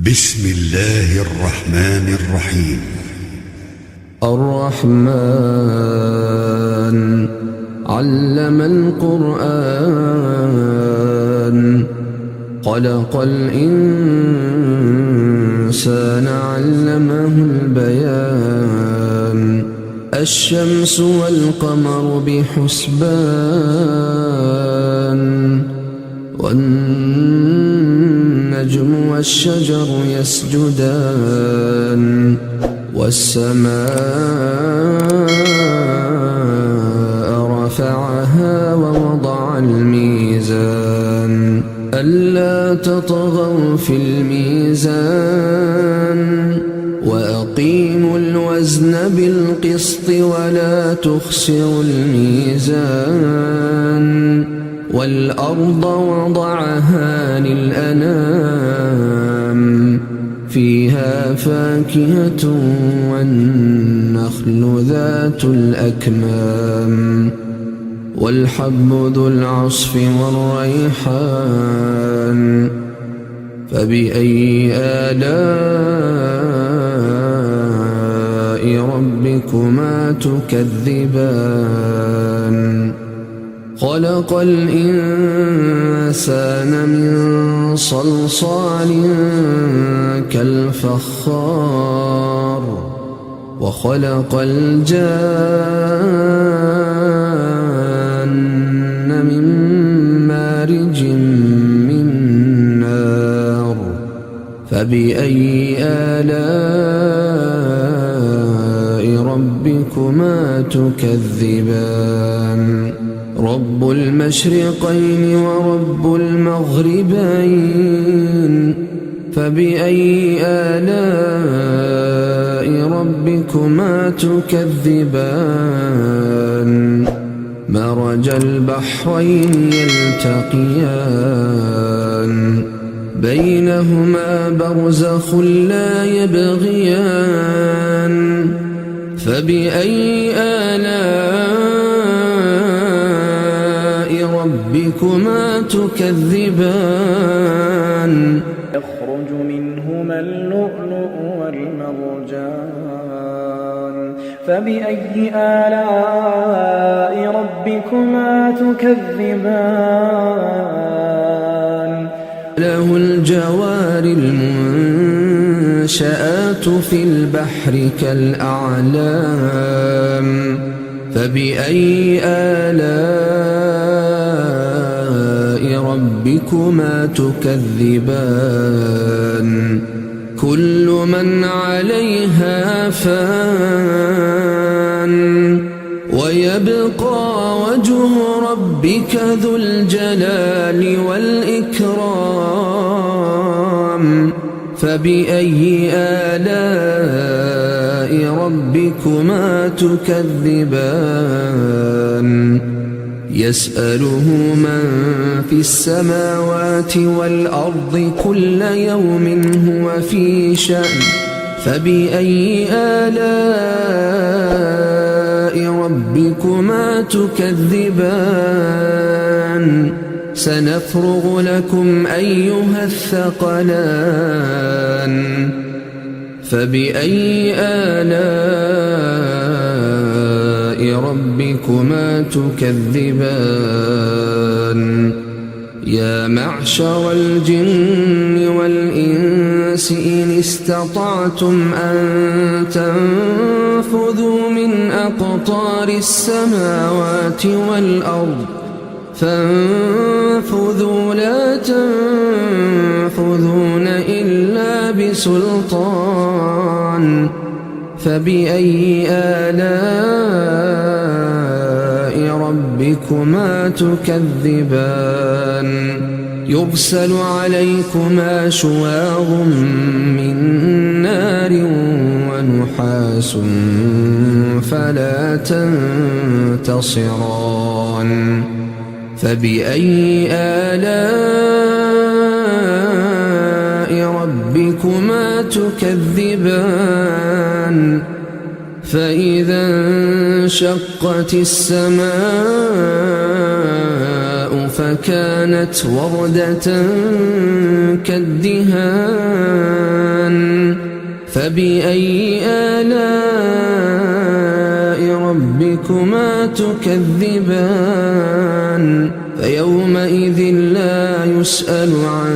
بسم الله الرحمن الرحيم. الرحمن علم القرآن خلق الإنسان علمه البيان الشمس والقمر بحسبان والنجم والشجر يسجدان والسماء رفعها ووضع الميزان ألا تطغوا في الميزان وأقيموا الوزن بالقسط ولا تخسروا الميزان والأرض وضعها للأنام فيها فاكهة والنخل ذات الأكمام والحب ذو العصف والريحان فبأي آلاء ربكما تكذبان خلق الإنسان من صلصال كالفخار وخلق الجان من مارج من نار فبأي آلاء ربكما تكذبان رب المشرقين ورب المغربين فبأي آلاء ربكما تكذبان مرج البحرين يلتقيان بينهما برزخ لا يبغيان فبأي آلاء ربكما تكذبان يخرج منهما اللؤلؤ والمرجان فبأي آلاء ربكما تكذبان له الجوار المنشآت في البحر كالأعلام فبأي آلاء ربكما تكذبان كل من عليها فان ويبقى وجه ربك ذو الجلال والإكرام فبأي آلاء ربكما تكذبان يسأله من في السماوات والأرض كل يوم هو في شأن فبأي آلاء ربكما تكذبان سنفرغ لكم أيها الثقلان فبأي آلاء ربكما تكذبان يا معشر الجن والإنس إن استطعتم أن تنفذوا من أقطار السماوات والأرض فانفذوا لا تنفذون إلا بسلطان فبأي آلاء ربكما تكذبان يرسل عليكما شواظ من نار ونحاس فلا تنتصران فبأي آلاء ربكما تكذبان فإذا انشقت السماء فكانت وردة كالدهان فبأي آلاء ربكما تكذبان فيومئذ لا يسأل عن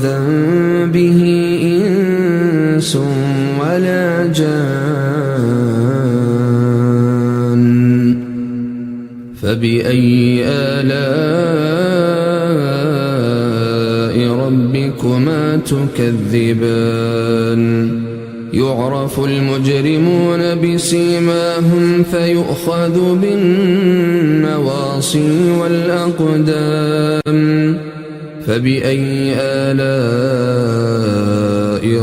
ذنبه إنس ولا جان فبأي آلاء ربكما تكذبان يعرف المجرمون بسيماهم فيؤخذ بالنواصي والأقدام فبأي آلاء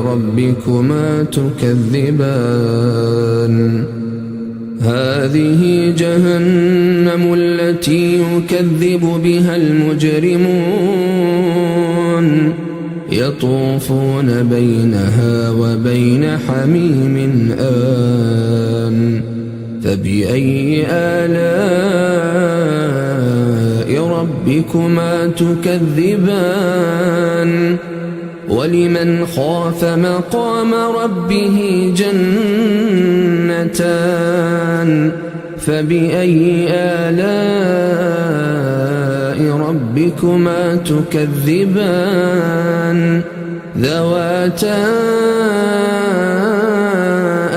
ربكما تكذبان هذه جهنم التي يكذب بها المجرمون يطوفون بينها وبين حميم آن فبأي آلاء ربكما تكذبان ولمن خاف مقام ربه جنتان فبأي آلاء ربكما تكذبان ذواتا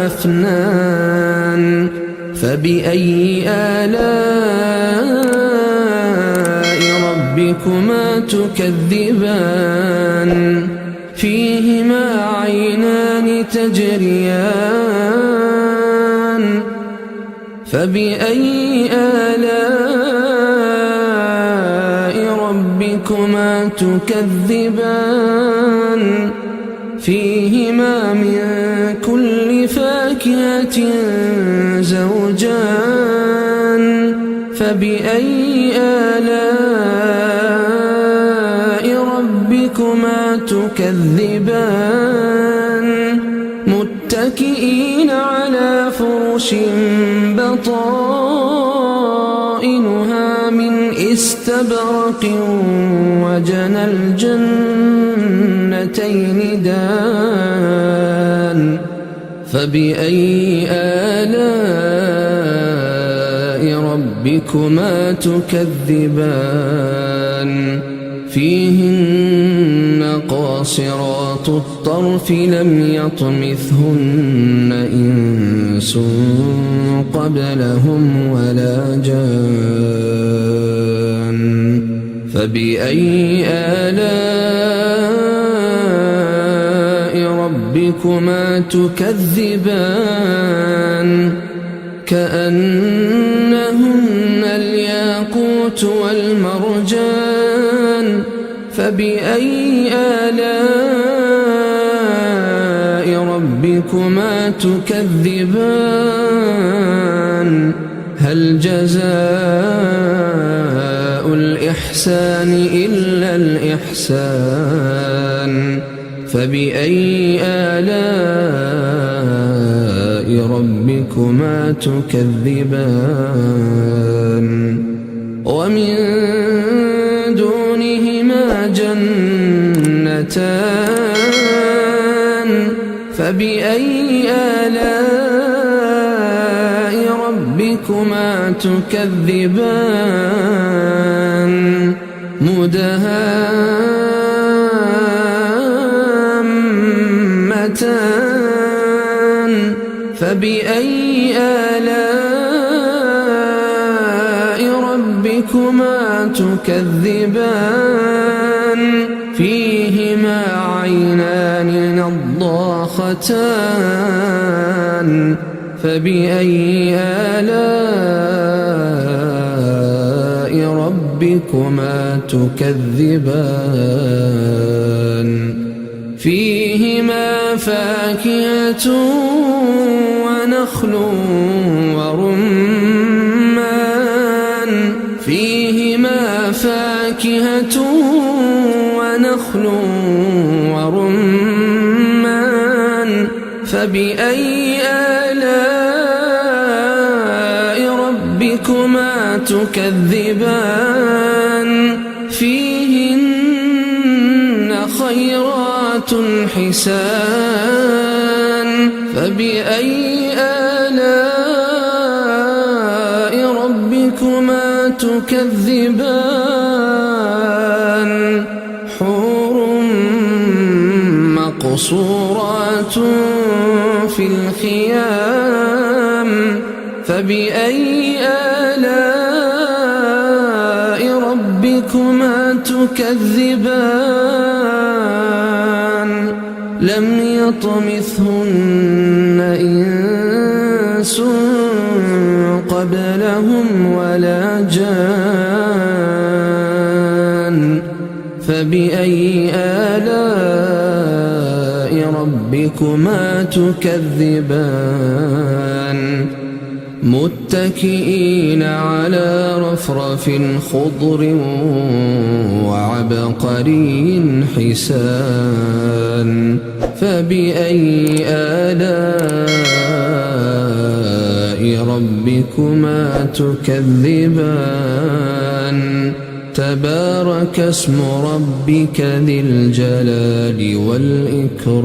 أفنان فبأي آلاء ربكما تكذبان فيهما عينان تجريان فبأي آلاء ربكما تكذبان فيهما من كل فاكهة زوجان فبأي آلاء ربكما تكذبان متكئين على فرش بطائنها من استبرق وجنى الجنتين دان فبأي آلاء ربكما تكذبان فيهن قاصرات الطرف لم يطمثهن إنس قبلهم ولا جان فبأي آلاء ربكما تكذبان كأنهن الياقوت والمرجان فبأي آلاء ربكما تكذبان هل جزاء الإحسان إلا الإحسان فبأي آلاء ربكما تكذبان ومن دونهما جنتان فبأي آلاء ربكما تكذبان مدهامتان فبأي آلاء ربكما تكذبان فيهما عينان نضاختان فبأي آلاء ربكما تكذبان فيهما فاكهة ونخل ورمان فيهما فاكهة ونخل ورمان فبأي آلاء ربكما تكذبان حسان فبأي آلاء ربكما تكذبان حور مقصورات في الخيام فبأي آلاء ربكما تكذبان لم يطمثهن إنس قبلهم ولا جان فبأي آلاء ربكما تكذبان متكئين على رفرف خضر وعبقري حسان فبأي آلاء ربكما تكذبان تبارك اسم ربك ذي الجلال والإكرام